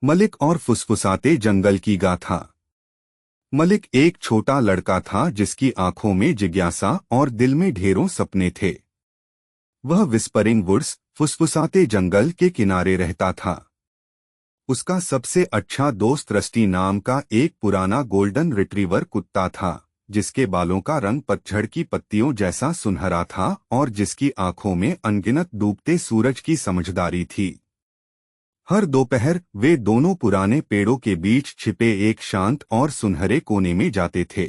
मलिक और फुसफुसाते जंगल की गाथा। मलिक एक छोटा लड़का था जिसकी आंखों में जिज्ञासा और दिल में ढेरों सपने थे। वह विस्परिंग वुड्स, फुसफुसाते जंगल के किनारे रहता था। उसका सबसे अच्छा दोस्त रस्टी नाम का एक पुराना गोल्डन रिट्रीवर कुत्ता था, जिसके बालों का रंग पतझड़ की पत्तियों जैसा सुनहरा था और जिसकी आंखों में अनगिनत डूबते सूरज की समझदारी थी। हर दोपहर वे दोनों पुराने पेड़ों के बीच छिपे एक शांत और सुनहरे कोने में जाते थे।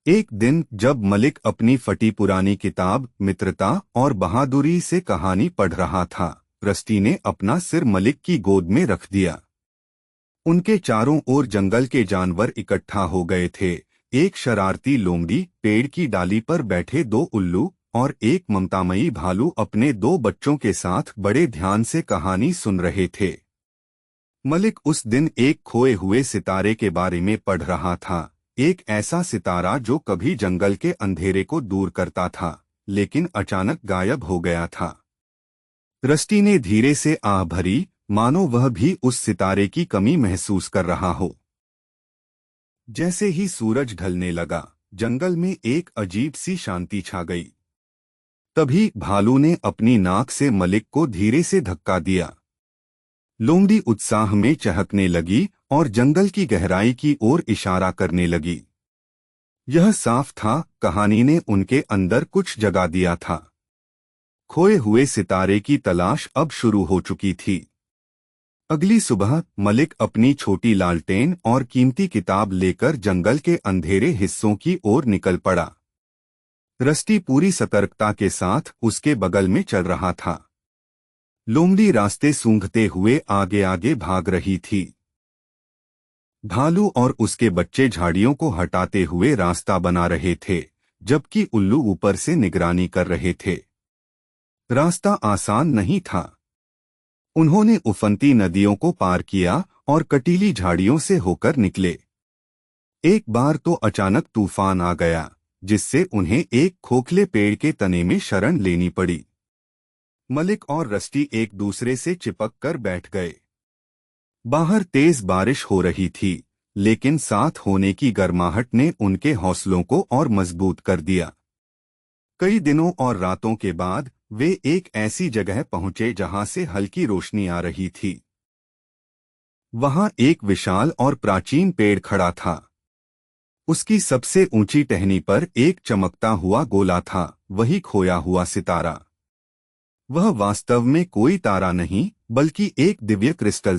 एक दिन जब मलिक अपनी फटी पुरानी किताब मित्रता और बहादुरी से कहानी पढ़ रहा था, रस्टी ने अपना सिर मलिक की गोद में रख दिया। उनके चारों ओर जंगल के जानवर इकट्ठा हो गए थे। एक शरारती लोमड़ी, पेड़ की डाली पर बैठे दो उल्लू और एक ममतामयी भालू अपने दो बच्चों के साथ बड़े ध्यान से कहानी सुन रहे थे। मलिक उस दिन एक खोए हुए सितारे के बारे में पढ़ रहा था, एक ऐसा सितारा जो कभी जंगल के अंधेरे को दूर करता था, लेकिन अचानक गायब हो गया था। रस्टी ने धीरे से आह भरी, मानो वह भी उस सितारे की कमी महसूस कर रहा हो। जैसे ही सूरज ढलने लगा, जंगल में एक अजीब सी शांति छा गई। तभी भालू ने अपनी नाक से मलिक को धीरे से धक्का दिया। लोमड़ी उत्साह में चहकने लगी और जंगल की गहराई की ओर इशारा करने लगी। यह साफ था, कहानी ने उनके अंदर कुछ जगा दिया था। खोए हुए सितारे की तलाश अब शुरू हो चुकी थी। अगली सुबह मलिक अपनी छोटी लालटेन और कीमती किताब लेकर जंगल के अंधेरे हिस्सों की ओर निकल पड़ा। रस्टी पूरी सतर्कता के साथ उसके बगल में चल रहा था। लोमड़ी रास्ते सूंघते हुए आगे आगे भाग रही थी। भालू और उसके बच्चे झाड़ियों को हटाते हुए रास्ता बना रहे थे, जबकि उल्लू ऊपर से निगरानी कर रहे थे। रास्ता आसान नहीं था। उन्होंने उफनती नदियों को पार किया और कटीली झाड़ियों से होकर निकले। एक बार तो अचानक तूफान आ गया, जिससे उन्हें एक खोखले पेड़ के तने में शरण लेनी पड़ी। मलिक और रस्टी एक दूसरे से चिपक कर बैठ गए। बाहर तेज बारिश हो रही थी, लेकिन साथ होने की गर्माहट ने उनके हौसलों को और मजबूत कर दिया। कई दिनों और रातों के बाद वे एक ऐसी जगह पहुंचे जहां से हल्की रोशनी आ रही थी। वहां एक विशाल और प्राचीन पेड़ खड़ा था। उसकी सबसे ऊंची टहनी पर एक चमकता हुआ गोला था, वही खोया हुआ सितारा। वह वास्तव में कोई तारा नहीं, बल्कि एक दिव्य क्रिस्टल